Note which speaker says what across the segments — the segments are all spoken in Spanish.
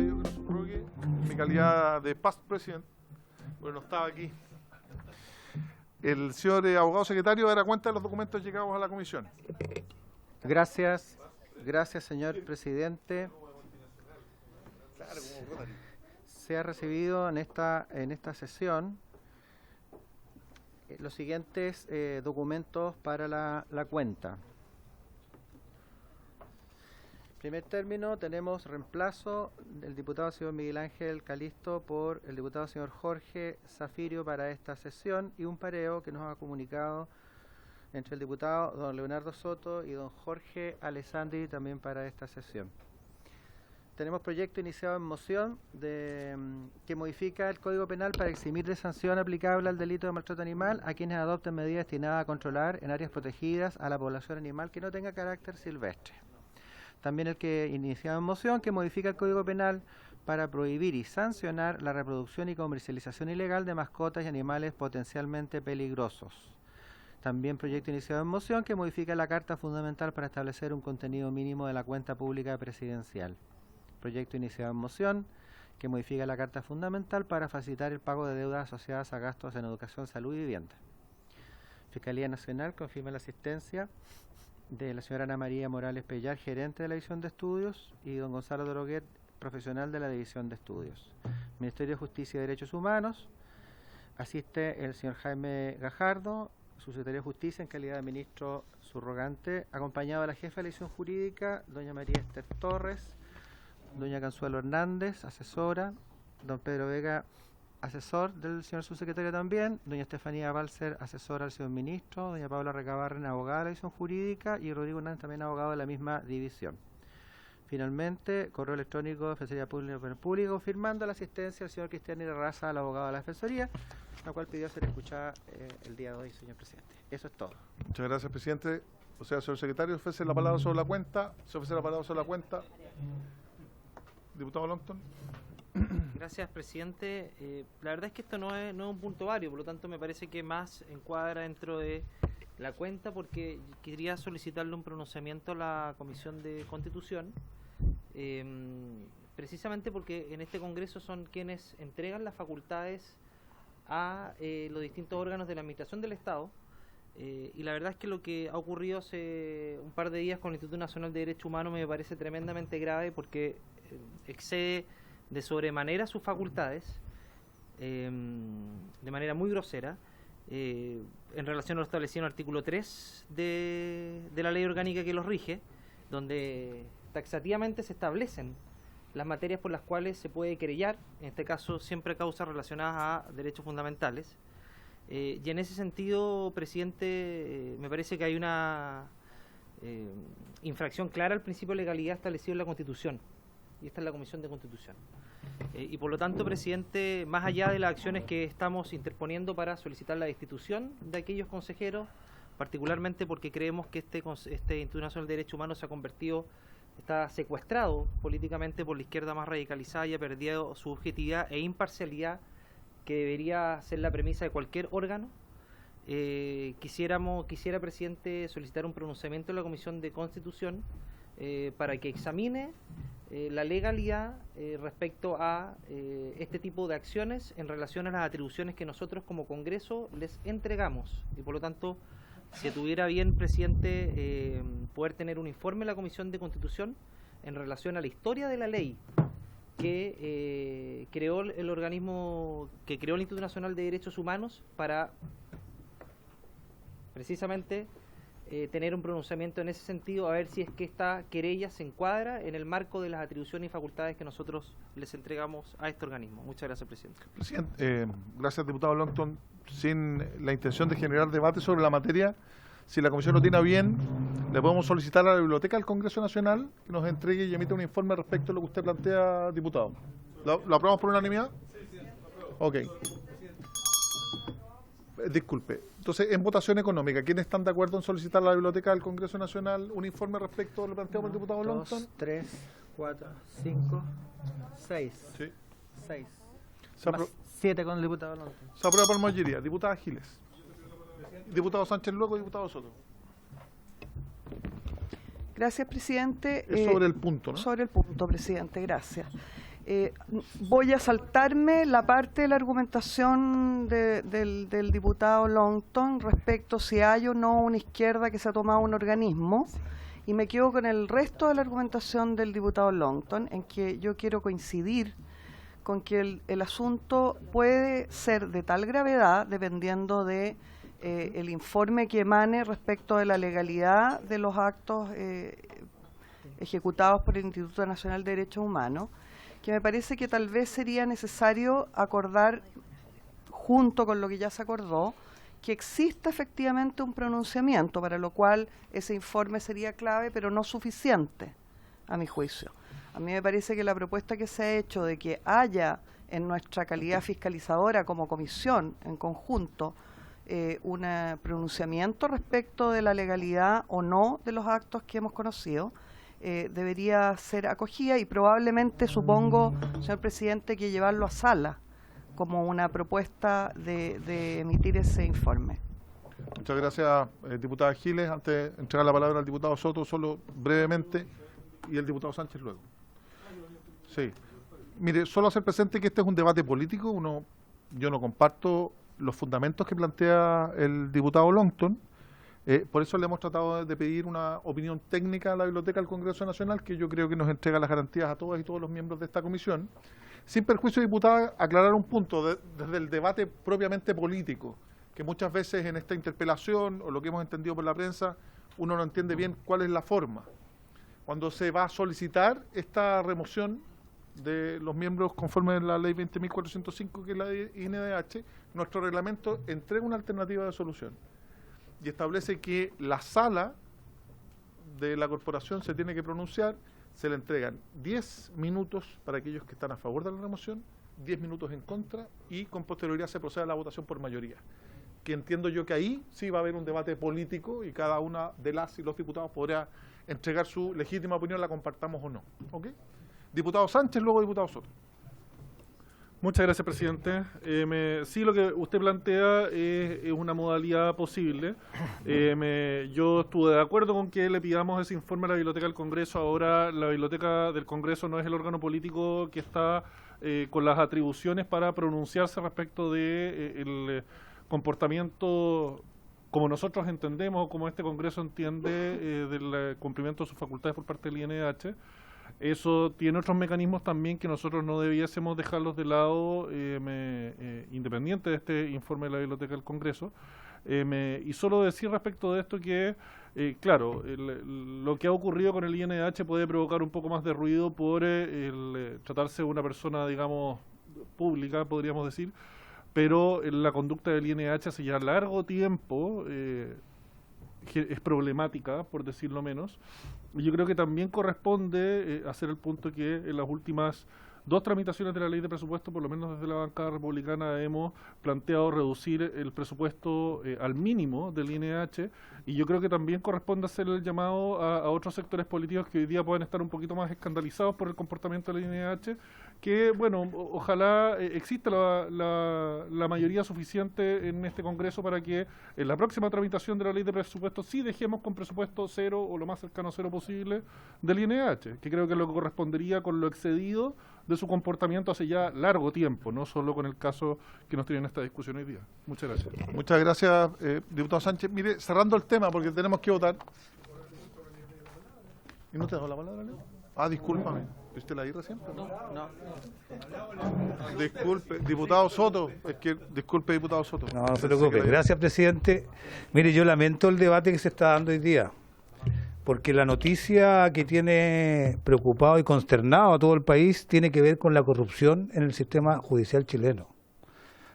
Speaker 1: pedido que lo subrogue en mi calidad de past president, porque no estaba aquí. El señor abogado secretario dará cuenta de los documentos llegados a la comisión.
Speaker 2: Gracias, señor presidente. Se ha recibido en esta sesión los siguientes documentos para la cuenta. En primer término, tenemos reemplazo del diputado señor Miguel Ángel Calisto por el diputado señor Jorge Zafirio para esta sesión y un pareo que nos ha comunicado entre el diputado don Leonardo Soto y don Jorge Alessandri también para esta sesión. Tenemos proyecto iniciado en moción que modifica el Código Penal para eximir de sanción aplicable al delito de maltrato animal a quienes adopten medidas destinadas a controlar en áreas protegidas a la población animal que no tenga carácter silvestre. También el que iniciado en moción que modifica el Código Penal para prohibir y sancionar la reproducción y comercialización ilegal de mascotas y animales potencialmente peligrosos. También proyecto iniciado en moción que modifica la Carta Fundamental para establecer un contenido mínimo de la cuenta pública presidencial. Proyecto iniciado en moción que modifica la Carta Fundamental para facilitar el pago de deudas asociadas a gastos en educación, salud y vivienda. Fiscalía Nacional confirma la asistencia de la señora Ana María Morales Pellar, gerente de la División de Estudios, y don Gonzalo Doroguet, profesional de la División de Estudios. Ministerio de Justicia y Derechos Humanos, asiste el señor Jaime Gajardo, subsecretario de Justicia en calidad de ministro subrogante, acompañado de la jefa de la División Jurídica, doña María Esther Torres, doña Consuelo Hernández, asesora, don Pedro Vega, asesor del señor subsecretario también, doña Estefanía Balser, asesora del señor ministro, doña Paula Recabarren, abogada de la División Jurídica, y Rodrigo Hernández, también abogado de la misma división. Finalmente, correo electrónico de Defensoría Pública, firmando la asistencia del señor Cristian Raza, al abogado de la Defensoría, la cual pidió ser escuchada el día de hoy, señor presidente. Eso es todo.
Speaker 1: Muchas gracias, presidente. O sea, señor secretario, ofrece la palabra sobre la cuenta. Se ofrece la palabra sobre la cuenta. Diputado Longton.
Speaker 3: Gracias, presidente. La verdad es que esto no es un punto vario, por lo tanto me parece que más encuadra dentro de la cuenta, porque quería solicitarle un pronunciamiento a la Comisión de Constitución, precisamente porque en este Congreso son quienes entregan las facultades a los distintos órganos de la Administración del Estado, y la verdad es que lo que ha ocurrido hace un par de días con el Instituto Nacional de Derechos Humanos me parece tremendamente grave, porque excede de sobremanera sus facultades de manera muy grosera en relación a lo establecido en el artículo 3 de la ley orgánica que los rige, donde taxativamente se establecen las materias por las cuales se puede querellar, en este caso siempre causas relacionadas a derechos fundamentales. Y en ese sentido, presidente, me parece que hay una infracción clara al principio de legalidad establecido en la Constitución, y esta es la Comisión de Constitución. Y por lo tanto, presidente, más allá de las acciones que estamos interponiendo para solicitar la destitución de aquellos consejeros, particularmente porque creemos que este Instituto Nacional de Derechos Humanos se ha convertido, está secuestrado políticamente por la izquierda más radicalizada y ha perdido su objetividad e imparcialidad que debería ser la premisa de cualquier órgano. Quisiera, presidente, solicitar un pronunciamiento de la Comisión de Constitución para que examine la legalidad respecto a este tipo de acciones en relación a las atribuciones que nosotros como Congreso les entregamos, y por lo tanto, si tuviera bien, presidente, poder tener un informe de la Comisión de Constitución en relación a la historia de la ley que creó el organismo, que creó el Instituto Nacional de Derechos Humanos para precisamente tener un pronunciamiento en ese sentido, a ver si es que esta querella se encuadra en el marco de las atribuciones y facultades que nosotros les entregamos a este organismo. Muchas gracias, presidente.
Speaker 1: Presidente, gracias, diputado Longton. Sin la intención de generar debate sobre la materia, si la comisión lo tiene a bien, le podemos solicitar a la Biblioteca del Congreso Nacional que nos entregue y emita un informe respecto a lo que usted plantea, diputado. ¿Lo aprobamos por unanimidad? Sí, ok. Disculpe. Entonces, en votación económica, ¿quiénes están de acuerdo en solicitar a la Biblioteca del Congreso Nacional un informe respecto a lo planteado por el diputado Longton?
Speaker 2: 2, 3, 4, 5, 6.
Speaker 1: Sí.
Speaker 2: 6. 7 con el diputado Longton.
Speaker 1: Se aprueba por mayoría. Diputada Giles. Diputado Sánchez Luego y diputado Soto.
Speaker 4: Gracias, presidente.
Speaker 1: Es sobre el punto, ¿no?
Speaker 4: Sobre el punto, presidente, gracias. Voy a saltarme la parte de la argumentación del diputado Longton respecto si hay o no una izquierda que se ha tomado un organismo, y me quedo con el resto de la argumentación del diputado Longton, en que yo quiero coincidir con que el asunto puede ser de tal gravedad, dependiendo de el informe que emane respecto de la legalidad de los actos ejecutados por el Instituto Nacional de Derechos Humanos, que me parece que tal vez sería necesario acordar, junto con lo que ya se acordó, que exista efectivamente un pronunciamiento, para lo cual ese informe sería clave, pero no suficiente, a mi juicio. A mí me parece que la propuesta que se ha hecho de que haya en nuestra calidad fiscalizadora como comisión, en conjunto, un pronunciamiento respecto de la legalidad o no de los actos que hemos conocido, debería ser acogida, y probablemente, supongo, señor presidente, que llevarlo a sala como una propuesta de emitir ese informe.
Speaker 1: Muchas gracias, diputada Giles. Antes de entregar la palabra al diputado Soto, solo brevemente, y el diputado Sánchez luego. Sí. Mire, solo hacer presente que este es un debate político. Yo no comparto los fundamentos que plantea el diputado Longton. Por eso le hemos tratado de pedir una opinión técnica a la Biblioteca del Congreso Nacional, que yo creo que nos entrega las garantías a todas y todos los miembros de esta comisión. Sin perjuicio, diputada, aclarar un punto desde el debate propiamente político, que muchas veces en esta interpelación, o lo que hemos entendido por la prensa, uno no entiende bien cuál es la forma. Cuando se va a solicitar esta remoción de los miembros conforme a la ley 20.405, que es la INDH, nuestro reglamento entrega una alternativa de solución y establece que la sala de la corporación se tiene que pronunciar. Se le entregan 10 minutos para aquellos que están a favor de la remoción, 10 minutos en contra, y con posterioridad se procede a la votación por mayoría. Que entiendo yo que ahí sí va a haber un debate político y cada una de las y los diputados podrá entregar su legítima opinión, la compartamos o no. ¿Ok? Diputado Sánchez, luego diputado Soto.
Speaker 5: Muchas gracias, presidente. Sí, lo que usted plantea es una modalidad posible. Yo estuve de acuerdo con que le pidamos ese informe a la Biblioteca del Congreso. Ahora la Biblioteca del Congreso no es el órgano político que está con las atribuciones para pronunciarse respecto de el comportamiento, como nosotros entendemos, como este Congreso entiende, del cumplimiento de sus facultades por parte del INDH. Eso tiene otros mecanismos también que nosotros no debiésemos dejarlos de lado, independiente de este informe de la Biblioteca del Congreso. Y solo decir respecto de esto que, claro, lo que ha ocurrido con el INDH puede provocar un poco más de ruido por tratarse de una persona, digamos, pública, podríamos decir, pero la conducta del INDH hace ya largo tiempo es problemática, por decirlo menos. Y yo creo que también corresponde hacer el punto que en las últimas dos tramitaciones de la ley de presupuesto, por lo menos desde la bancada republicana, hemos planteado reducir el presupuesto al mínimo del INDH, y yo creo que también corresponde hacer el llamado a otros sectores políticos que hoy día pueden estar un poquito más escandalizados por el comportamiento del INDH, que, bueno, ojalá exista la mayoría suficiente en este Congreso para que en la próxima tramitación de la ley de presupuesto sí dejemos con presupuesto cero o lo más cercano a cero posible del INDH, que creo que es lo que correspondería con lo excedido de su comportamiento hace ya largo tiempo, no solo con el caso que nos tiene en esta discusión hoy día. Muchas gracias.
Speaker 1: Muchas gracias, diputado Sánchez. Mire, cerrando el tema, porque tenemos que votar. ¿Y no te dejo la palabra, Leo? Ah, discúlpame. ¿Viste la ahí recién?
Speaker 2: No.
Speaker 1: Disculpe, diputado Soto. Disculpe, diputado Soto.
Speaker 6: No se preocupe. Gracias, presidente. Mire, yo lamento el debate que se está dando hoy día, porque la noticia que tiene preocupado y consternado a todo el país tiene que ver con la corrupción en el sistema judicial chileno.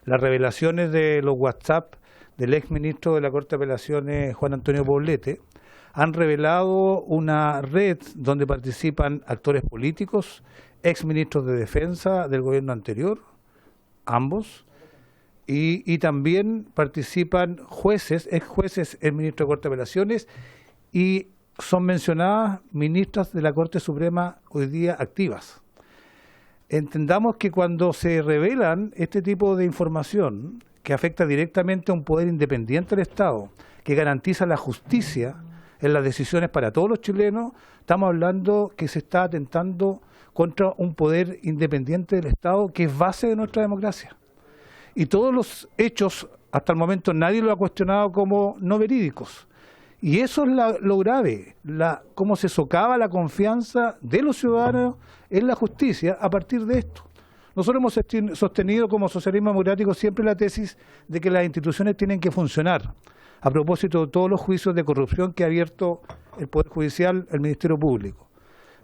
Speaker 6: Las revelaciones de los WhatsApp del exministro de la Corte de Apelaciones, Juan Antonio Poblete, han revelado una red donde participan actores políticos, exministros de defensa del gobierno anterior, ambos, y también participan jueces, ex jueces, el ministro de Corte de Apelaciones, y son mencionadas ministras de la Corte Suprema hoy día activas. Entendamos que cuando se revelan este tipo de información que afecta directamente a un poder independiente del Estado, que garantiza la justicia en las decisiones para todos los chilenos, estamos hablando que se está atentando contra un poder independiente del Estado que es base de nuestra democracia. Y todos los hechos, hasta el momento nadie lo ha cuestionado como no verídicos. Y eso es lo grave, cómo se socava la confianza de los ciudadanos en la justicia a partir de esto. Nosotros hemos sostenido como socialismo democrático siempre la tesis de que las instituciones tienen que funcionar, a propósito de todos los juicios de corrupción que ha abierto el Poder Judicial, el Ministerio Público.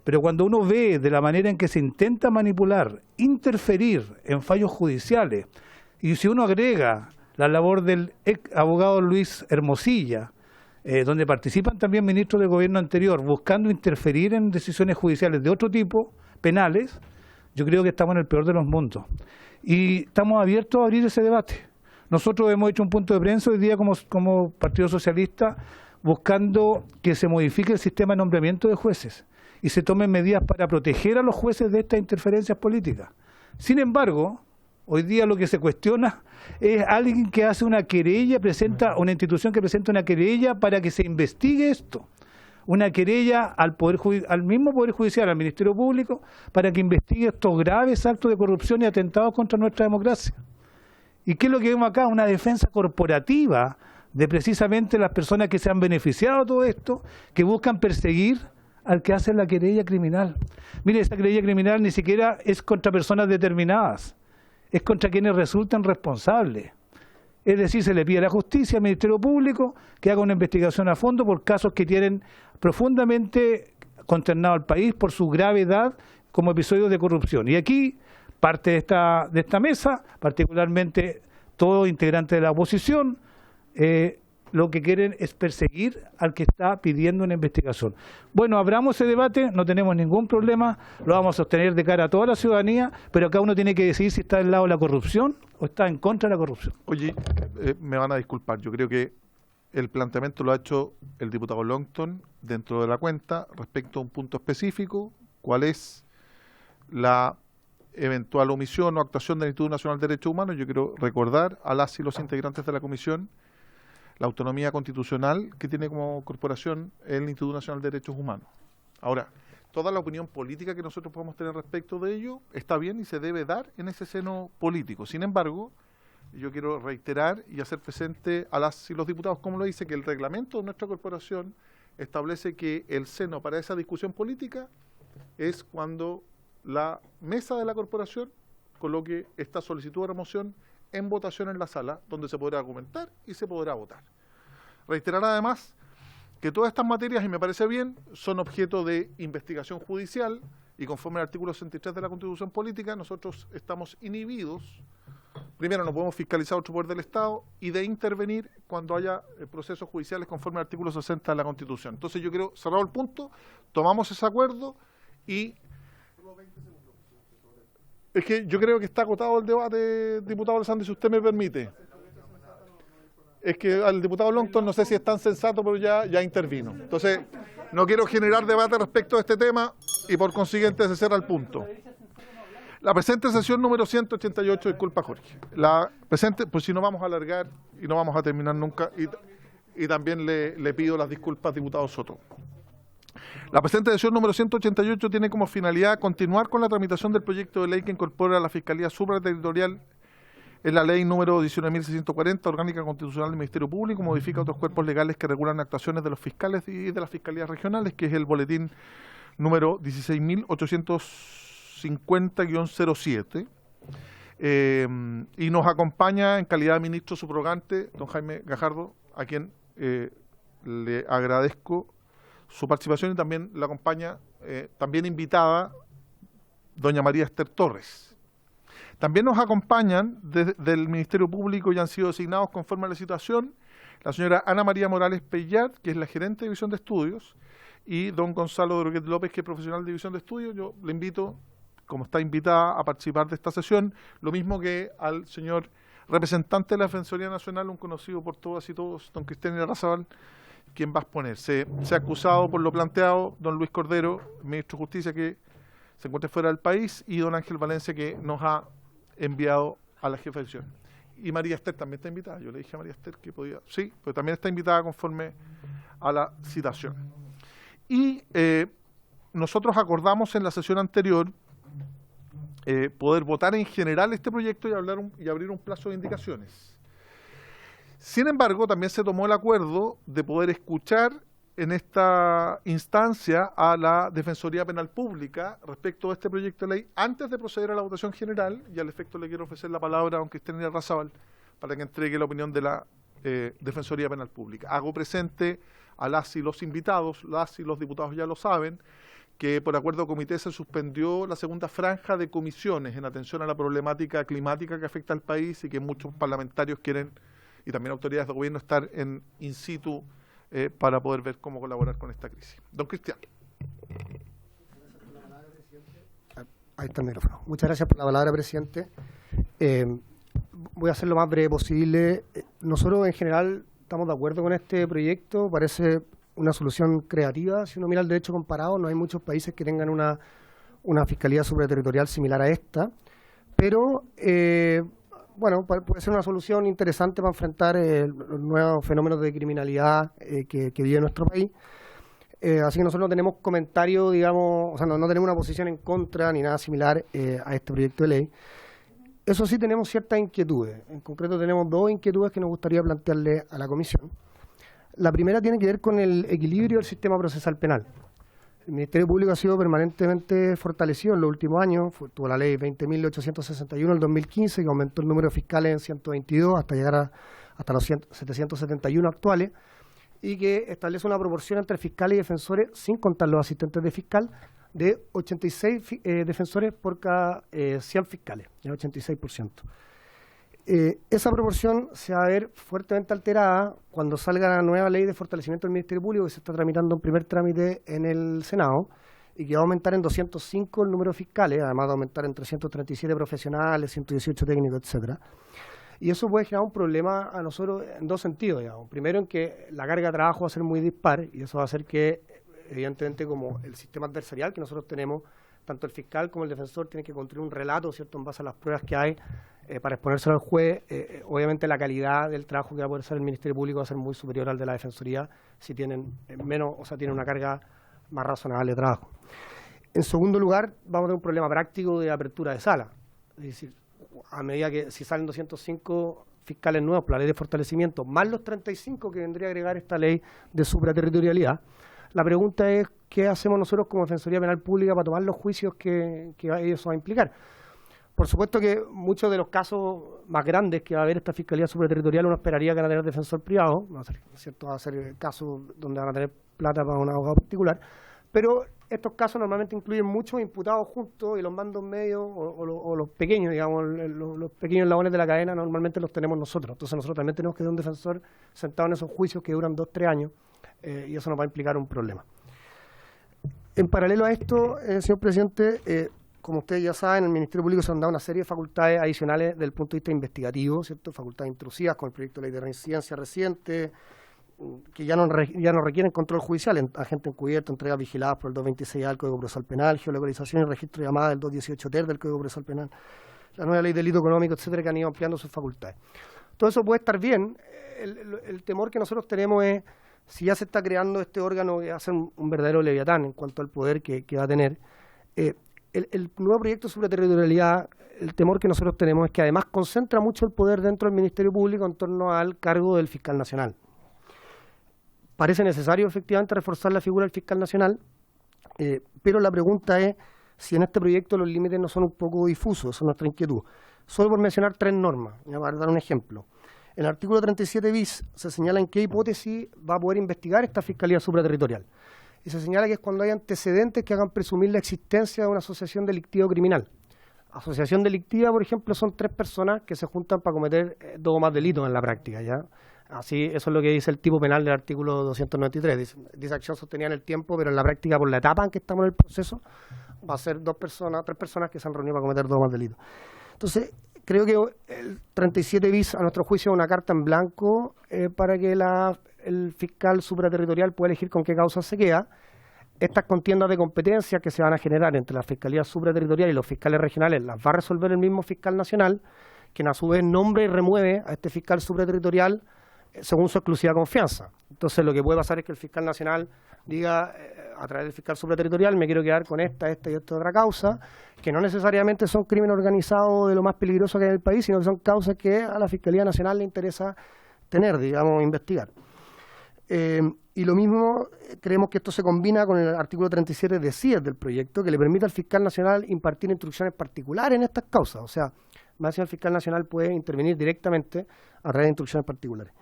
Speaker 6: Pero cuando uno ve de la manera en que se intenta manipular, interferir en fallos judiciales, y si uno agrega la labor del ex abogado Luis Hermosilla, donde participan también ministros del gobierno anterior, buscando interferir en decisiones judiciales de otro tipo, penales, yo creo que estamos en el peor de los mundos. Y estamos abiertos a abrir ese debate. Nosotros hemos hecho un punto de prensa hoy día como Partido Socialista, buscando que se modifique el sistema de nombramiento de jueces y se tomen medidas para proteger a los jueces de estas interferencias políticas. Sin embargo, hoy día lo que se cuestiona es alguien que hace una querella, una institución que presenta una querella para que se investigue esto. Una querella al mismo Poder Judicial, al Ministerio Público, para que investigue estos graves actos de corrupción y atentados contra nuestra democracia. ¿Y qué es lo que vemos acá? Una defensa corporativa de precisamente las personas que se han beneficiado de todo esto, que buscan perseguir al que hace la querella criminal. Mire, esa querella criminal ni siquiera es contra personas determinadas, es contra quienes resultan responsables. Es decir, se le pide a la justicia, al Ministerio Público, que haga una investigación a fondo por casos que tienen profundamente consternado al país por su gravedad como episodios de corrupción. Y aquí, parte de esta mesa, particularmente todos integrantes de la oposición, lo que quieren es perseguir al que está pidiendo una investigación. Bueno, abramos ese debate, no tenemos ningún problema, lo vamos a sostener de cara a toda la ciudadanía, pero cada uno tiene que decidir si está del lado de la corrupción o está en contra de la corrupción.
Speaker 1: Oye, me van a disculpar, yo creo que el planteamiento lo ha hecho el diputado Longton dentro de la cuenta respecto a un punto específico, cuál es la eventual omisión o actuación del Instituto Nacional de Derechos Humanos. Yo quiero recordar a las y los integrantes de la comisión la autonomía constitucional que tiene como corporación el Instituto Nacional de Derechos Humanos. Ahora, toda la opinión política que nosotros podemos tener respecto de ello está bien y se debe dar en ese seno político. Sin embargo, yo quiero reiterar y hacer presente a las y los diputados, como lo dice, que el reglamento de nuestra corporación establece que el seno para esa discusión política es cuando la mesa de la corporación coloque esta solicitud de remoción en votación en la sala, donde se podrá argumentar y se podrá votar. Reiterar además que todas estas materias, y me parece bien, son objeto de investigación judicial y conforme al artículo 63 de la Constitución Política, nosotros estamos inhibidos, primero no podemos fiscalizar otro poder del Estado y de intervenir cuando haya procesos judiciales conforme al artículo 60 de la Constitución. Entonces yo quiero, cerrado el punto, tomamos ese acuerdo y... Es que yo creo que está agotado el debate, diputado Alessandri, si usted me permite. Es que al diputado Longton no sé si es tan sensato, pero ya intervino. Entonces, no quiero generar debate respecto a este tema y por consiguiente se cierra el punto. La presente sesión número 188, disculpa Jorge, la presente, pues si no vamos a alargar y no vamos a terminar nunca, y también le pido las disculpas, diputado Soto. La presente sesión número 188 tiene como finalidad continuar con la tramitación del proyecto de ley que incorpora a la Fiscalía Supraterritorial en la ley número 19.640, orgánica constitucional del Ministerio Público, modifica otros cuerpos legales que regulan actuaciones de los fiscales y de las fiscalías regionales, que es el boletín número 16.850-07. Y nos acompaña en calidad de ministro subrogante, don Jaime Gajardo, a quien le agradezco su participación, y también la acompaña, también invitada, doña María Esther Torres. También nos acompañan del Ministerio Público y han sido designados conforme a la situación la señora Ana María Morales Pellat, que es la gerente de División de Estudios, y don Gonzalo Droguet López, que es profesional de División de Estudios. Yo le invito, como está invitada, a participar de esta sesión, lo mismo que al señor representante de la Defensoría Nacional, un conocido por todas y todos, don Cristian Irarrázaval, quien va a exponer. Se ha acusado por lo planteado don Luis Cordero, ministro de Justicia, que se encuentra fuera del país, y don Ángel Valencia, que nos ha enviado a la jefa de sección. Y María Esther también está invitada. Yo le dije a María Esther que podía, sí, pero también está invitada conforme a la citación. Y nosotros acordamos en la sesión anterior poder votar en general este proyecto y abrir un plazo de indicaciones. Sin embargo, también se tomó el acuerdo de poder escuchar en esta instancia a la Defensoría Penal Pública respecto a este proyecto de ley antes de proceder a la votación general, y al efecto le quiero ofrecer la palabra a don Cristian Irarrázaval para que entregue la opinión de la Defensoría Penal Pública. Hago presente a las y los invitados, las y los diputados ya lo saben, que por acuerdo de comité se suspendió la segunda franja de comisiones en atención a la problemática climática que afecta al país y que muchos parlamentarios quieren, y también autoridades de gobierno, estar en in situ para poder ver cómo colaborar con esta crisis. Don Cristian.
Speaker 7: Ahí está el micrófono. Muchas gracias por la palabra, presidente. Voy a hacer lo más breve posible. Nosotros en general estamos de acuerdo con este proyecto, parece una solución creativa. Si uno mira el derecho comparado, no hay muchos países que tengan una fiscalía supraterritorial similar a esta, pero bueno, puede ser una solución interesante para enfrentar los nuevos fenómenos de criminalidad que vive nuestro país. Así que nosotros no tenemos comentarios, digamos, o sea, no tenemos una posición en contra ni nada similar a este proyecto de ley. Eso sí, tenemos ciertas inquietudes. En concreto, tenemos dos inquietudes que nos gustaría plantearle a la Comisión. La primera tiene que ver con el equilibrio del sistema procesal penal. El Ministerio Público ha sido permanentemente fortalecido en los últimos años. Tuvo la ley 20.861 del 2015, que aumentó el número de fiscales en 122 hasta llegar hasta los 771 actuales, y que establece una proporción entre fiscales y defensores, sin contar los asistentes de fiscal, de 86 defensores por cada 100 fiscales, el 86%. Esa proporción se va a ver fuertemente alterada cuando salga la nueva ley de fortalecimiento del Ministerio Público, que se está tramitando en primer trámite en el Senado, y que va a aumentar en 205 el número de fiscales, además de aumentar en 337 profesionales, 118 técnicos, etcétera. Y eso puede generar un problema a nosotros en dos sentidos, digamos. Primero, en que la carga de trabajo va a ser muy dispar, y eso va a hacer que, evidentemente, como el sistema adversarial que nosotros tenemos, tanto el fiscal como el defensor tienen que construir un relato, ¿cierto?, en base a las pruebas que hay para exponérselo al juez. Obviamente la calidad del trabajo que va a poder hacer el Ministerio Público va a ser muy superior al de la Defensoría si tienen menos, o sea, tienen una carga más razonable de trabajo. En segundo lugar, vamos a tener un problema práctico de apertura de sala. Es decir, a medida que si salen 205 fiscales nuevos por la ley de fortalecimiento, más los 35 que vendría a agregar esta ley de supraterritorialidad, la pregunta es, ¿qué hacemos nosotros como Defensoría Penal Pública para tomar los juicios que eso va a implicar? Por supuesto que muchos de los casos más grandes que va a haber esta Fiscalía Supraterritorial, uno esperaría que van a tener defensor privado, va a ser casos donde van a tener plata para un abogado particular, pero estos casos normalmente incluyen muchos imputados juntos, y los mandos medios o los pequeños, digamos, los pequeños eslabones de la cadena normalmente los tenemos nosotros. Entonces nosotros también tenemos que tener un defensor sentado en esos juicios que duran 2-3 años, y eso nos va a implicar un problema. En paralelo a esto, señor presidente, como ustedes ya saben, el Ministerio Público se han dado una serie de facultades adicionales desde el punto de vista investigativo, ¿cierto? Facultades intrusivas con el proyecto de ley de reincidencia reciente, que ya no requieren control judicial, agente encubierto, entregas vigiladas por el 226A del Código Procesal Penal, geolocalización y registro de llamadas del 218 ter del Código Procesal Penal, la nueva ley de delito económico, etcétera, que han ido ampliando sus facultades. Todo eso puede estar bien. El temor que nosotros tenemos es, si ya se está creando este órgano que va a ser un verdadero leviatán en cuanto al poder que va a tener, el nuevo proyecto de supraterritorialidad, el temor que nosotros tenemos es que además concentra mucho el poder dentro del Ministerio Público en torno al cargo del fiscal nacional. Parece necesario efectivamente reforzar la figura del fiscal nacional, pero la pregunta es si en este proyecto los límites no son un poco difusos, esa es nuestra inquietud. Solo por mencionar 3 normas, para dar un ejemplo. En el artículo 37 bis se señala en qué hipótesis va a poder investigar esta Fiscalía Supraterritorial. Y se señala que es cuando hay antecedentes que hagan presumir la existencia de una asociación delictiva o criminal. Asociación delictiva, por ejemplo, son 3 personas que se juntan para cometer 2 o más delitos en la práctica, ¿ya? Así, eso es lo que dice el tipo penal del artículo 293. Dice acción sostenida en el tiempo, pero en la práctica, por la etapa en que estamos en el proceso, va a ser 3 personas que se han reunido para cometer 2 o más delitos. Entonces, creo que el 37 bis, a nuestro juicio, es una carta en blanco para que el fiscal supraterritorial pueda elegir con qué causa se queda. Estas contiendas de competencias que se van a generar entre la Fiscalía Supraterritorial y los fiscales regionales las va a resolver el mismo fiscal nacional, quien a su vez nombra y remueve a este fiscal supraterritorial según su exclusiva confianza. Entonces lo que puede pasar es que el fiscal nacional diga, a través del fiscal supraterritorial, me quiero quedar con esta y esta otra causa, que no necesariamente son crímenes organizados de lo más peligroso que hay en el país, sino que son causas que a la Fiscalía Nacional le interesa tener, digamos, investigar. Y lo mismo, creemos que esto se combina con el artículo 37 de CIES del proyecto, que le permite al fiscal nacional impartir instrucciones particulares en estas causas. O sea, más el fiscal nacional puede intervenir directamente a través de instrucciones particulares.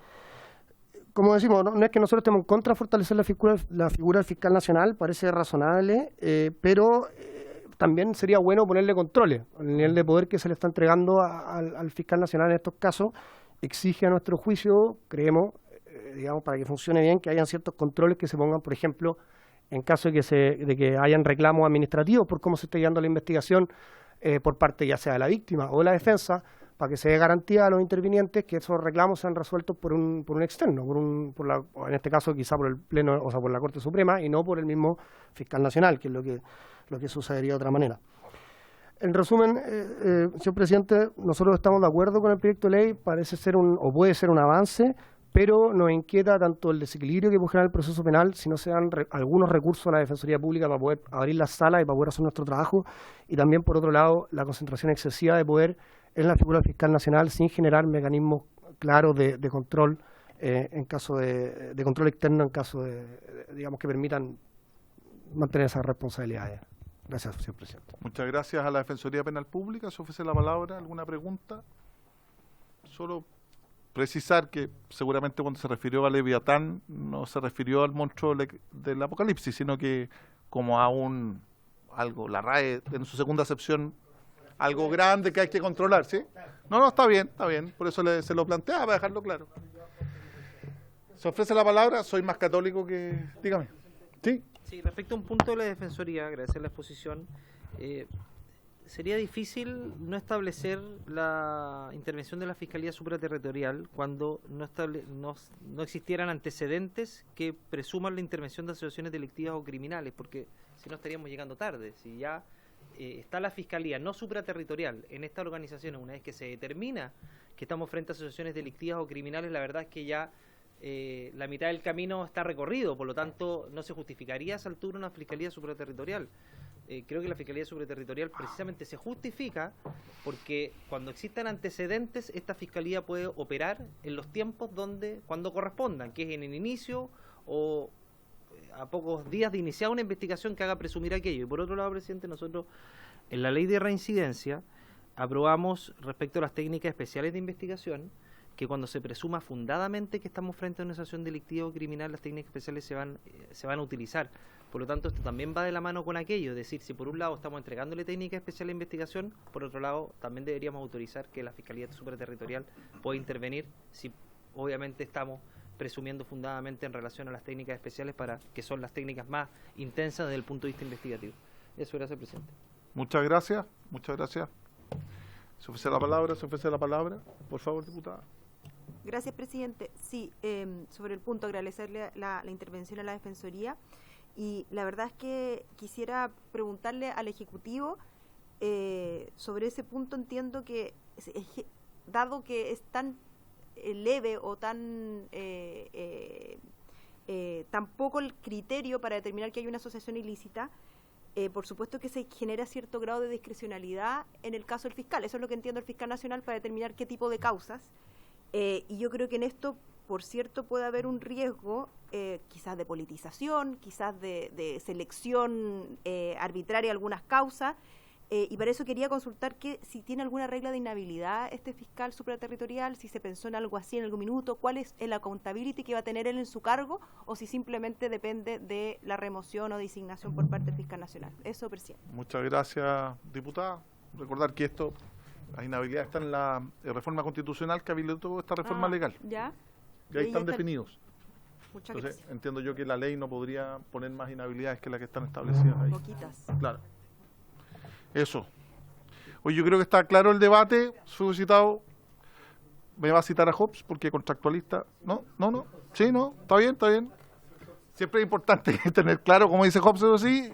Speaker 7: Como decimos, no es que nosotros estemos en contra de fortalecer la figura del fiscal nacional, parece razonable, pero también sería bueno ponerle controles. El nivel de poder que se le está entregando al fiscal nacional en estos casos exige a nuestro juicio, creemos, digamos, para que funcione bien, que hayan ciertos controles que se pongan, por ejemplo, en caso de que hayan reclamos administrativos por cómo se está llevando la investigación por parte ya sea de la víctima o de la defensa, para que se dé garantía a los intervinientes que esos reclamos sean resueltos por un externo, en este caso quizá por el Pleno, o sea, por la Corte Suprema y no por el mismo fiscal nacional, que es lo que sucedería de otra manera. En resumen, señor presidente, nosotros estamos de acuerdo con el proyecto de ley, parece ser puede ser un avance, pero nos inquieta tanto el desequilibrio que puede generar el proceso penal si no se dan algunos recursos a la Defensoría Pública para poder abrir las salas y para poder hacer nuestro trabajo, y también, por otro lado, la concentración excesiva de poder en la figura del fiscal nacional sin generar mecanismos claros de control en caso de control externo, en caso digamos, que permitan mantener esas responsabilidades. Gracias, señor presidente.
Speaker 1: Muchas gracias a la Defensoría Penal Pública. Se ofrece la palabra. ¿Alguna pregunta? Solo precisar que seguramente cuando se refirió a Leviatán no se refirió al monstruo del Apocalipsis, sino que como a algo, la RAE en su segunda acepción, algo grande que hay que controlar, ¿sí? No, está bien, por eso se lo planteaba, para dejarlo claro. Se ofrece la palabra, soy más católico que... Dígame. ¿Sí?
Speaker 3: Sí, respecto a un punto de la Defensoría, agradecer la exposición, sería difícil no establecer la intervención de la Fiscalía Supraterritorial cuando no existieran antecedentes que presuman la intervención de asociaciones delictivas o criminales, porque si no estaríamos llegando tarde. Si ya está la Fiscalía no supraterritorial en estas organizaciones, una vez que se determina que estamos frente a asociaciones delictivas o criminales, la verdad es que ya la mitad del camino está recorrido, por lo tanto no se justificaría a esa altura una Fiscalía Supraterritorial. Creo que la Fiscalía Supraterritorial precisamente se justifica porque cuando existan antecedentes, esta Fiscalía puede operar en los tiempos cuando correspondan, que es en el inicio o a pocos días de iniciar una investigación que haga presumir aquello. Y por otro lado, presidente, nosotros en la ley de reincidencia aprobamos respecto a las técnicas especiales de investigación que cuando se presuma fundadamente que estamos frente a una asociación delictiva o criminal, las técnicas especiales se van a utilizar. Por lo tanto, esto también va de la mano con aquello, es decir, si por un lado estamos entregándole técnica especial de investigación, por otro lado también deberíamos autorizar que la Fiscalía Supraterritorial pueda intervenir si obviamente estamos presumiendo fundadamente en relación a las técnicas especiales, que son las técnicas más intensas desde el punto de vista investigativo. Eso, gracias, presidente.
Speaker 1: Muchas gracias. Se ofrece la palabra. Por favor, diputada.
Speaker 8: Gracias, presidente. Sí, sobre el punto, agradecerle la intervención a la Defensoría. Y la verdad es que quisiera preguntarle al Ejecutivo sobre ese punto. Entiendo que, dado que es tan leve o tan poco el criterio para determinar que hay una asociación ilícita, por supuesto que se genera cierto grado de discrecionalidad en el caso del fiscal. Eso es lo que entiendo el fiscal nacional para determinar qué tipo de causas. Y yo creo que en esto, por cierto, puede haber un riesgo quizás de politización, quizás de selección arbitraria de algunas causas, y para eso quería consultar si tiene alguna regla de inhabilidad este fiscal supraterritorial, si se pensó en algo así en algún minuto, cuál es el accountability que va a tener él en su cargo, o si simplemente depende de la remoción o designación por parte del fiscal nacional. Eso, presidente.
Speaker 1: Muchas gracias, diputada. Recordar que las inhabilidades están en la reforma constitucional que habilitó esta reforma legal.
Speaker 8: Ya.
Speaker 1: Y ahí están definidos.
Speaker 8: Muchas
Speaker 1: Entonces,
Speaker 8: gracias.
Speaker 1: Entiendo yo que la ley no podría poner más inhabilidades que las que están establecidas ahí.
Speaker 8: Poquitas.
Speaker 1: Claro. Eso. Oye, yo creo que está claro el debate suscitado. ¿Me va a citar a Hobbes porque contractualista? No. Sí, no. Está bien. Siempre es importante tener claro, como dice Hobbes, eso sí,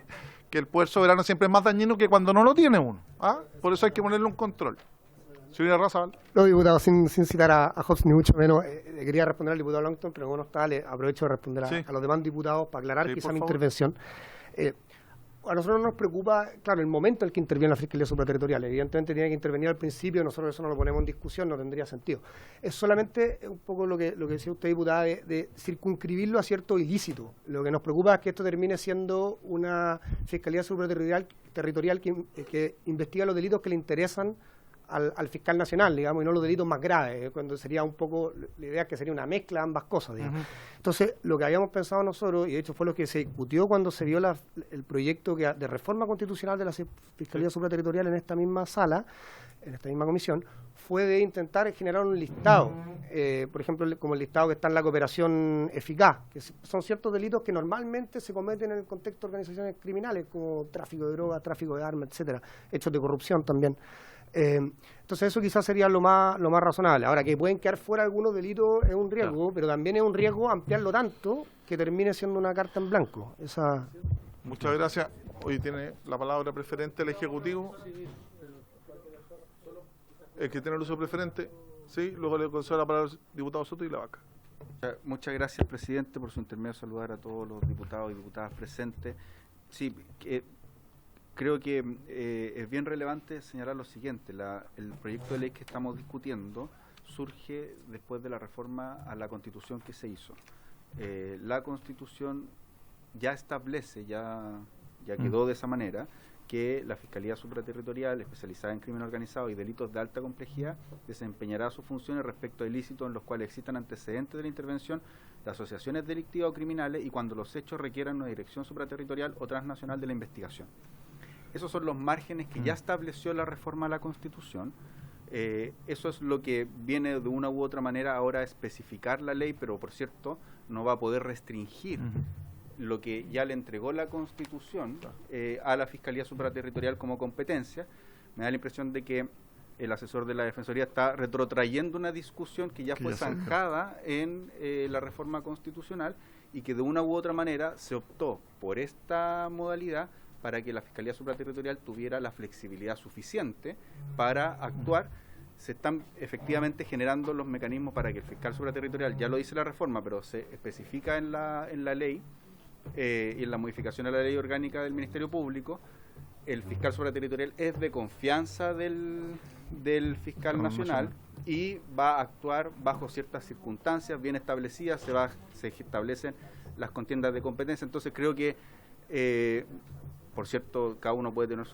Speaker 1: que el poder soberano siempre es más dañino que cuando no lo tiene uno. ¿Ah? Por eso hay que ponerle un control. Señora Razabal.
Speaker 7: No, diputado, sin citar a Hobbes ni mucho menos, le quería responder al diputado Longton, pero como no está, le aprovecho de responder a los demás diputados para aclarar
Speaker 1: Sí,
Speaker 7: quizá
Speaker 1: por
Speaker 7: mi
Speaker 1: favor.
Speaker 7: intervención. A nosotros no nos preocupa, claro, el momento en el que interviene la Fiscalía Supraterritorial. Evidentemente tiene que intervenir al principio, nosotros eso no lo ponemos en discusión, no tendría sentido. Es solamente un poco lo que decía usted, diputada, de circunscribirlo a cierto ilícito. Lo que nos preocupa es que esto termine siendo una Fiscalía Supraterritorial que investiga los delitos que le interesan al fiscal nacional, digamos, y no los delitos más graves, cuando sería un poco, la idea es que sería una mezcla de ambas cosas, digamos. Entonces, lo que habíamos pensado nosotros, y de hecho fue lo que se discutió cuando se vio el proyecto de reforma constitucional de la Fiscalía Supraterritorial en esta misma sala, en esta misma comisión, fue de intentar generar un listado, por ejemplo, como el listado que está en la cooperación eficaz, que son ciertos delitos que normalmente se cometen en el contexto de organizaciones criminales, como tráfico de drogas, tráfico de armas, etcétera, hechos de corrupción también. Entonces eso quizás sería lo más razonable. Ahora, que pueden quedar fuera algunos delitos es un riesgo, pero también es un riesgo ampliarlo tanto que termine siendo una carta en blanco.
Speaker 1: Muchas gracias. Hoy tiene la palabra preferente el Ejecutivo. El que tiene el uso preferente, sí. Luego le concedo la palabra al diputado Soto y la vaca.
Speaker 9: Muchas gracias, presidente, por su intermedio. Saludar a todos los diputados y diputadas presentes. Sí, creo que es bien relevante señalar lo siguiente. El proyecto de ley que estamos discutiendo surge después de la reforma a la Constitución que se hizo. La Constitución ya establece, ya quedó de esa manera, que la Fiscalía Supraterritorial, especializada en crimen organizado y delitos de alta complejidad, desempeñará sus funciones respecto a ilícitos en los cuales existan antecedentes de la intervención de asociaciones delictivas o criminales y cuando los hechos requieran una dirección supraterritorial o transnacional de la investigación. Esos son los márgenes que ya estableció la reforma a la Constitución. Eso es lo que viene de una u otra manera ahora a especificar la ley, pero por cierto no va a poder restringir lo que ya le entregó la Constitución a la Fiscalía Supraterritorial como competencia. Me da la impresión de que el asesor de la Defensoría está retrotrayendo una discusión que ya fue zanjada en la reforma constitucional y que de una u otra manera se optó por esta modalidad para que la Fiscalía Supraterritorial tuviera la flexibilidad suficiente para actuar. Se están efectivamente generando los mecanismos para que el fiscal supraterritorial, ya lo dice la reforma, pero se especifica en la ley, y en la modificación a la ley orgánica del Ministerio Público, el fiscal supraterritorial es de confianza del fiscal nacional y va a actuar bajo ciertas circunstancias bien establecidas, se establecen las contiendas de competencia. Entonces creo que, por cierto, cada uno puede tener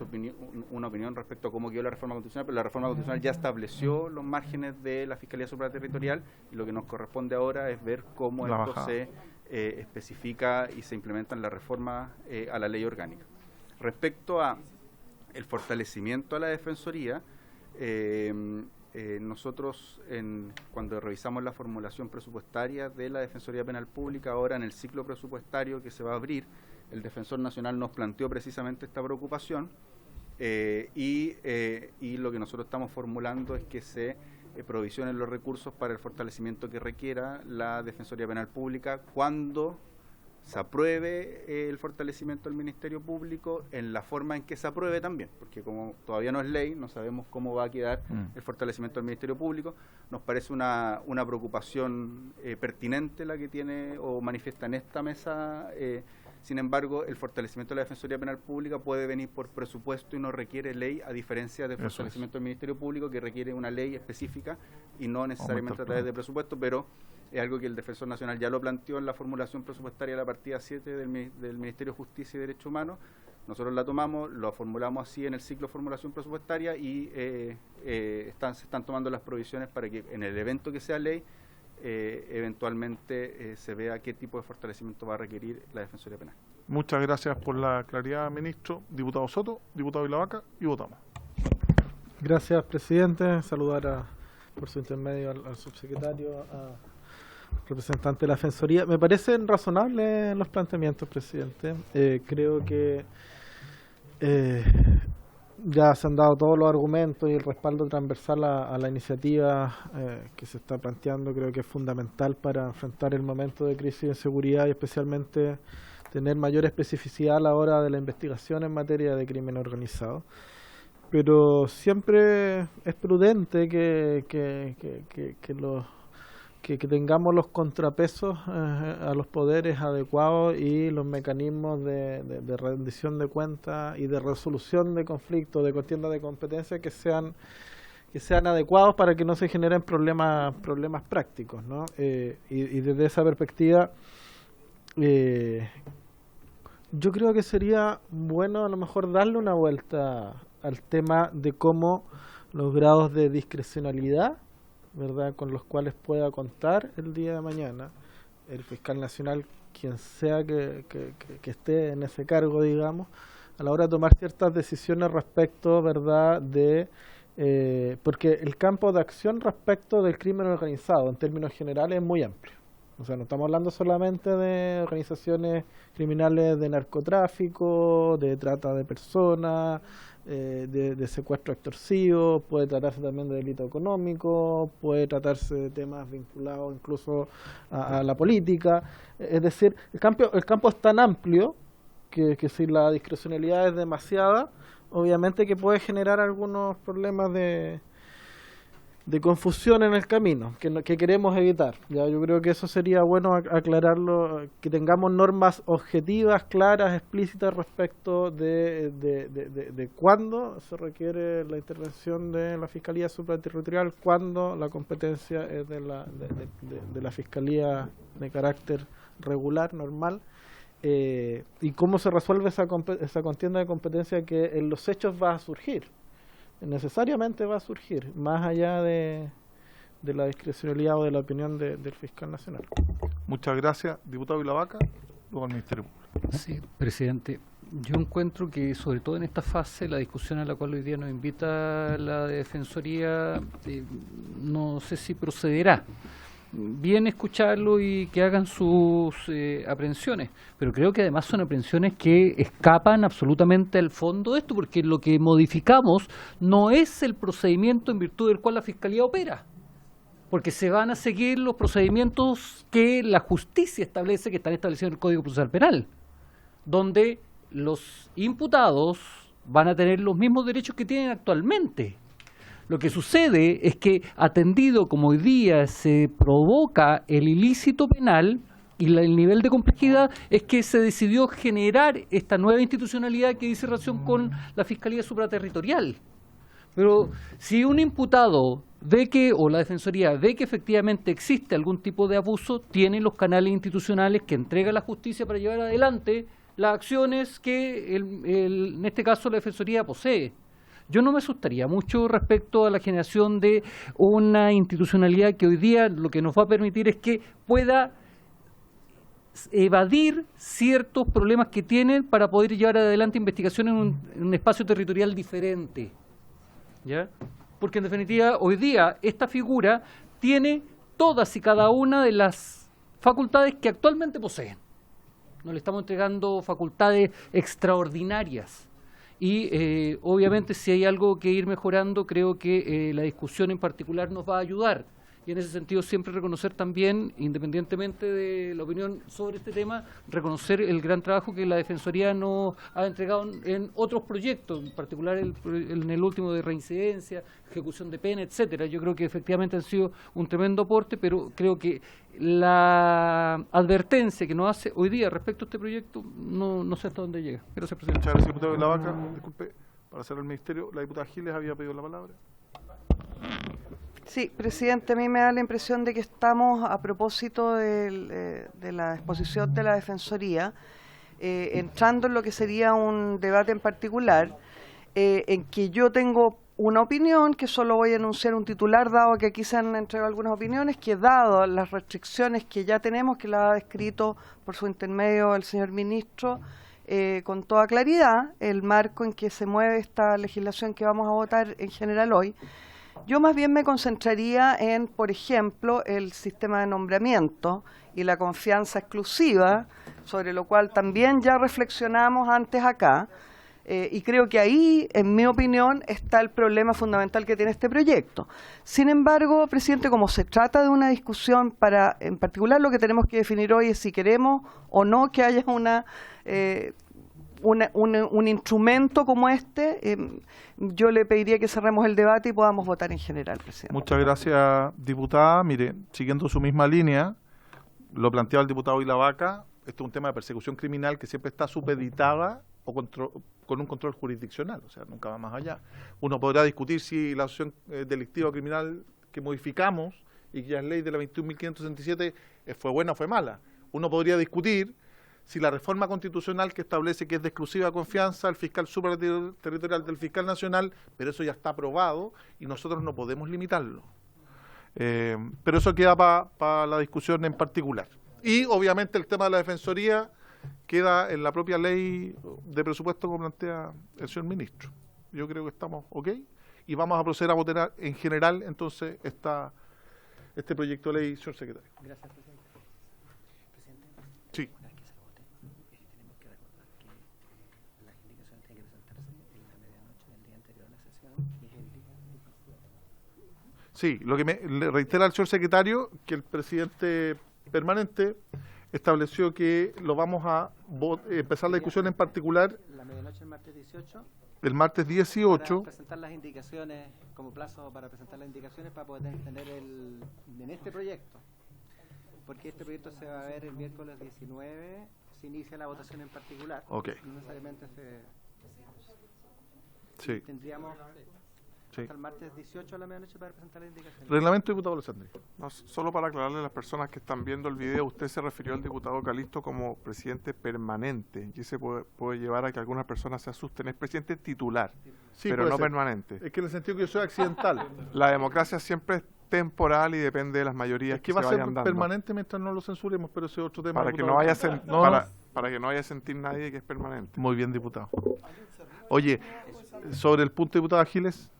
Speaker 9: una opinión respecto a cómo quedó la reforma constitucional, pero la reforma constitucional ya estableció los márgenes de la Fiscalía Supraterritorial y lo que nos corresponde ahora es ver cómo esto se especifica y se implementa en la reforma a la ley orgánica. Respecto a el fortalecimiento a la Defensoría, nosotros cuando revisamos la formulación presupuestaria de la Defensoría Penal Pública, ahora en el ciclo presupuestario que se va a abrir, el Defensor Nacional nos planteó precisamente esta preocupación y lo que nosotros estamos formulando es que se provisionen los recursos para el fortalecimiento que requiera la Defensoría Penal Pública cuando se apruebe el fortalecimiento del Ministerio Público en la forma en que se apruebe también, porque como todavía no es ley, no sabemos cómo va a quedar el fortalecimiento del Ministerio Público. Nos parece una preocupación pertinente la que tiene o manifiesta en esta mesa. Sin embargo, el fortalecimiento de la Defensoría Penal Pública puede venir por presupuesto y no requiere ley, a diferencia del fortalecimiento del Ministerio Público, que requiere una ley específica y no necesariamente a través de presupuesto, pero es algo que el Defensor Nacional ya lo planteó en la formulación presupuestaria de la partida 7 del Ministerio de Justicia y Derechos Humanos. Nosotros la tomamos, lo formulamos así en el ciclo de formulación presupuestaria y se están tomando las provisiones para que en el evento que sea ley, eventualmente se vea qué tipo de fortalecimiento va a requerir la Defensoría Penal.
Speaker 1: Muchas gracias por la claridad, ministro. Diputado Soto, diputado Vilavaca, y votamos.
Speaker 5: Gracias, presidente. Saludar por su intermedio al subsecretario, al representante de la Defensoría. Me parecen razonables los planteamientos, presidente. Creo que ya se han dado todos los argumentos y el respaldo transversal a la iniciativa que se está planteando. Creo que es fundamental para enfrentar el momento de crisis de seguridad y especialmente tener mayor especificidad a la hora de la investigación en materia de crimen organizado. pero siempre es prudente que tengamos los contrapesos a los poderes adecuados y los mecanismos de rendición de cuentas y de resolución de conflictos, de contienda de competencia que sean adecuados para que no se generen problemas prácticos, ¿no? Y desde esa perspectiva, yo creo que sería bueno a lo mejor darle una vuelta al tema de cómo los grados de discrecionalidad, ¿verdad?, con los cuales pueda contar el día de mañana el fiscal nacional, quien sea que esté en ese cargo, digamos, a la hora de tomar ciertas decisiones respecto, ¿verdad?, porque el campo de acción respecto del crimen organizado en términos generales es muy amplio. O sea, no estamos hablando solamente de organizaciones criminales de narcotráfico, de trata de personas, de secuestro extorsivo, puede tratarse también de delito económico, puede tratarse de temas vinculados incluso a la política. Es decir, el campo es tan amplio que si la discrecionalidad es demasiada, obviamente que puede generar algunos problemas de confusión en el camino, que queremos evitar. Ya, yo creo que eso sería bueno aclararlo, que tengamos normas objetivas, claras, explícitas respecto de cuándo se requiere la intervención de la Fiscalía Supraterritorial, cuándo la competencia es de la Fiscalía de carácter regular, normal, y cómo se resuelve esa contienda de competencia que en los hechos va a surgir. Necesariamente va a surgir, más allá de la discrecionalidad o de la opinión del fiscal nacional.
Speaker 1: Muchas gracias, diputado Vilavaca, luego al Ministerio Público.
Speaker 10: Sí, presidente. Yo encuentro que, sobre todo en esta fase, la discusión a la cual hoy día nos invita la Defensoría, no sé si procederá. Bien escucharlo y que hagan sus aprehensiones, pero creo que además son aprehensiones que escapan absolutamente al fondo de esto, porque lo que modificamos no es el procedimiento en virtud del cual la Fiscalía opera, porque se van a seguir los procedimientos que la justicia establece, que están establecidos en el Código Procesal Penal, donde los imputados van a tener los mismos derechos que tienen actualmente. Lo que sucede es que, atendido como hoy día se provoca el ilícito penal y el nivel de complejidad, es que se decidió generar esta nueva institucionalidad que dice relación con la Fiscalía Supraterritorial. Pero si un imputado ve que, o la Defensoría ve que efectivamente existe algún tipo de abuso, tiene los canales institucionales que entrega la justicia para llevar adelante las acciones que en este caso la Defensoría posee. Yo no me asustaría mucho respecto a la generación de una institucionalidad que hoy día lo que nos va a permitir es que pueda evadir ciertos problemas que tienen para poder llevar adelante investigaciones en un espacio territorial diferente, ¿ya? Porque en definitiva hoy día esta figura tiene todas y cada una de las facultades que actualmente poseen. No le estamos entregando facultades extraordinarias. Y obviamente si hay algo que ir mejorando, creo que la discusión en particular nos va a ayudar. Y en ese sentido siempre reconocer también, independientemente de la opinión sobre este tema, reconocer el gran trabajo que la Defensoría nos ha entregado en otros proyectos, en particular en el último de reincidencia, ejecución de pena, etcétera. Yo creo que efectivamente han sido un tremendo aporte, pero creo que la advertencia que nos hace hoy día respecto a este proyecto no sé hasta dónde llega. Gracias, presidente.
Speaker 1: Muchas gracias, diputado Vilavaca. Disculpe, para hacer el Ministerio, la diputada Giles había pedido la palabra.
Speaker 4: Sí, presidente, a mí me da la impresión de que estamos, a propósito de la exposición de la Defensoría, entrando en lo que sería un debate en particular, en que yo tengo una opinión, que solo voy a anunciar un titular, dado que aquí se han entregado algunas opiniones, que dado las restricciones que ya tenemos, que la ha descrito por su intermedio el señor ministro, con toda claridad, el marco en que se mueve esta legislación que vamos a votar en general hoy, yo más bien me concentraría en, por ejemplo, el sistema de nombramiento y la confianza exclusiva, sobre lo cual también ya reflexionamos antes acá, y creo que ahí, en mi opinión, está el problema fundamental que tiene este proyecto. Sin embargo, presidente, como se trata de una discusión en particular lo que tenemos que definir hoy es si queremos o no que haya un instrumento como este, yo le pediría que cerremos el debate y podamos votar en general, presidente.
Speaker 1: Muchas gracias, diputada. Mire, siguiendo su misma línea, lo planteaba el diputado Ilavaca, esto es un tema de persecución criminal que siempre está supeditada o con un control jurisdiccional, o sea, nunca va más allá. Uno podrá discutir si la acción delictiva o criminal que modificamos y que ya es ley de la 21.567 fue buena o fue mala. Uno podría discutir si la reforma constitucional que establece que es de exclusiva confianza el fiscal superterritorial del fiscal nacional, pero eso ya está aprobado y nosotros no podemos limitarlo. Pero eso queda para la discusión en particular. Y obviamente el tema de la defensoría queda en la propia ley de presupuesto que plantea el señor ministro. Yo creo que estamos ok y vamos a proceder a votar en general entonces este proyecto de ley, señor secretario.
Speaker 2: Gracias, presidente. Presidente,
Speaker 1: sí.
Speaker 2: Una vez que se vote, tenemos que recordar que las indicaciones tienen que presentarse en la medianoche del día anterior a la sesión y es el día.
Speaker 1: Sí, lo que le reitera al señor secretario que el presidente permanente estableció que lo vamos a empezar la discusión en particular
Speaker 2: La medianoche del martes 18.
Speaker 1: el martes 18.
Speaker 2: Para presentar las indicaciones, como plazo para presentar las indicaciones para poder tener en este proyecto. Porque este proyecto se va a ver el miércoles 19, se inicia la votación en particular.
Speaker 1: Ok.
Speaker 2: No necesariamente
Speaker 1: Sí.
Speaker 2: tendríamos
Speaker 1: Sí.
Speaker 2: hasta el martes 18 a la medianoche para presentar las indicaciones.
Speaker 1: Reglamento, diputado Alessandri.
Speaker 11: No, solo para aclararle a las personas que están viendo el video, usted se refirió al diputado Calisto como presidente permanente, y se puede llevar a que algunas personas se asusten. Es presidente titular,
Speaker 1: Sí,
Speaker 11: pero
Speaker 1: puede
Speaker 11: no
Speaker 1: ser.
Speaker 11: permanente.
Speaker 1: Es que en el sentido que yo soy accidental.
Speaker 11: La democracia siempre es temporal y depende de las mayorías
Speaker 1: Es que
Speaker 11: que
Speaker 1: va a
Speaker 11: se
Speaker 1: ser
Speaker 11: vayan dando.
Speaker 1: permanente mientras no lo censuremos, pero ese es otro tema.
Speaker 11: Para que
Speaker 1: diputado.
Speaker 11: no vaya
Speaker 1: No,
Speaker 11: para que no vaya a sentir nadie que es permanente.
Speaker 1: Muy bien, diputado. Oye, sobre el punto, diputado Giles.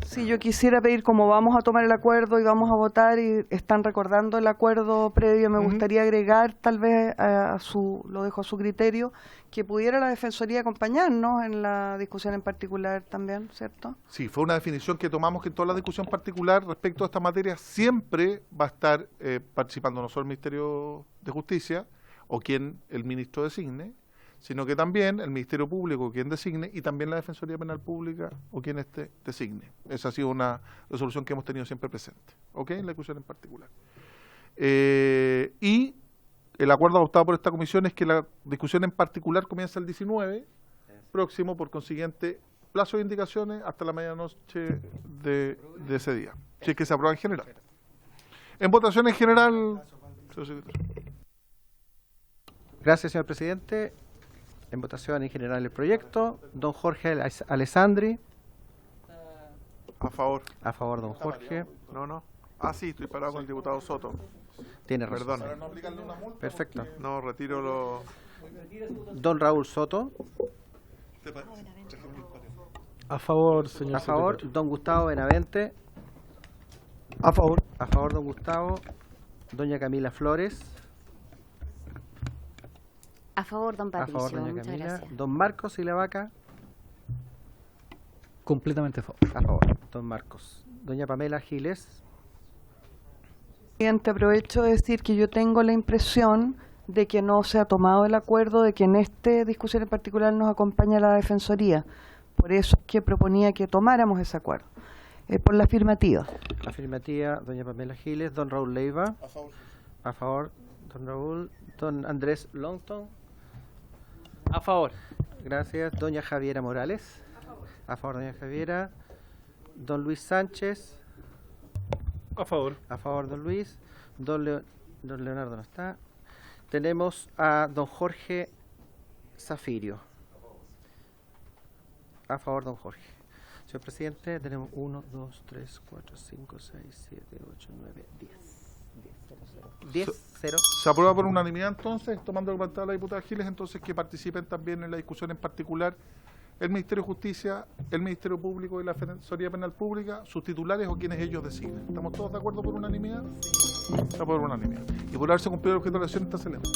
Speaker 4: Sí, yo quisiera pedir, como vamos a tomar el acuerdo y vamos a votar y están recordando el acuerdo previo, me gustaría agregar, tal vez lo dejo a su criterio, que pudiera la Defensoría acompañarnos en la discusión en particular también, ¿cierto?
Speaker 1: Sí, fue una definición que tomamos que en toda la discusión particular respecto a esta materia siempre va a estar participando no solo el Ministerio de Justicia o quien el ministro designe, sino que también el Ministerio Público quien designe y también la Defensoría Penal Pública o quien designe. Esa ha sido una resolución que hemos tenido siempre presente, ¿ok? En la discusión en particular. Y el acuerdo adoptado por esta comisión es que la discusión en particular comienza el 19 próximo, por consiguiente, plazo de indicaciones hasta la medianoche de ese día, si es que se aprueba en general. En votación en general, señor secretario.
Speaker 2: Gracias, señor presidente. En votación en general el proyecto. Don Jorge Alessandri.
Speaker 11: A favor.
Speaker 2: A favor, don Jorge.
Speaker 11: No. Ah, sí, estoy parado con el diputado Soto.
Speaker 2: Tiene razón.
Speaker 11: Perdón.
Speaker 2: Perfecto.
Speaker 11: No, retiro lo...
Speaker 2: Don Raúl Soto.
Speaker 5: A favor, señor
Speaker 2: A favor.
Speaker 5: secretario.
Speaker 2: Don Gustavo Benavente.
Speaker 7: A favor.
Speaker 2: A favor, don Gustavo. Doña Camila Flores.
Speaker 12: A favor, don
Speaker 2: A
Speaker 12: Patricio.
Speaker 2: favor, doña
Speaker 12: Muchas
Speaker 2: Camila.
Speaker 12: gracias.
Speaker 2: Don Marcos Ilavaca.
Speaker 10: Completamente a favor.
Speaker 2: A favor. Don Marcos. Doña Pamela Giles.
Speaker 4: Presidente, aprovecho de decir que yo tengo la impresión de que no se ha tomado el acuerdo, de que en esta discusión en particular nos acompaña la Defensoría. Por eso es que proponía que tomáramos ese acuerdo. Por la afirmativa.
Speaker 2: Afirmativa, doña Pamela Giles. Don Raúl Leiva.
Speaker 1: A favor.
Speaker 2: A favor, don Raúl. Don Andrés Longton.
Speaker 3: A favor.
Speaker 2: Gracias. Doña Javiera Morales. A favor, doña Javiera. Don Luis Sánchez.
Speaker 5: A favor.
Speaker 2: A favor, don Luis. Don Leonardo no está. Tenemos a don Jorge Zafirio. A favor, don Jorge. Señor presidente, tenemos 1, 2, 3, 4, 5, 6, 7, 8, 9, 10. 10, 0.
Speaker 1: Se aprueba por unanimidad entonces, tomando el planteado la diputada Giles, entonces que participen también en la discusión en particular el Ministerio de Justicia, el Ministerio Público y la Defensoría Penal Pública, sus titulares o quienes ellos designen. ¿Estamos todos de acuerdo por unanimidad? Se aprueba por unanimidad. Y por haberse cumplido el objeto de la sesión, está celebrado.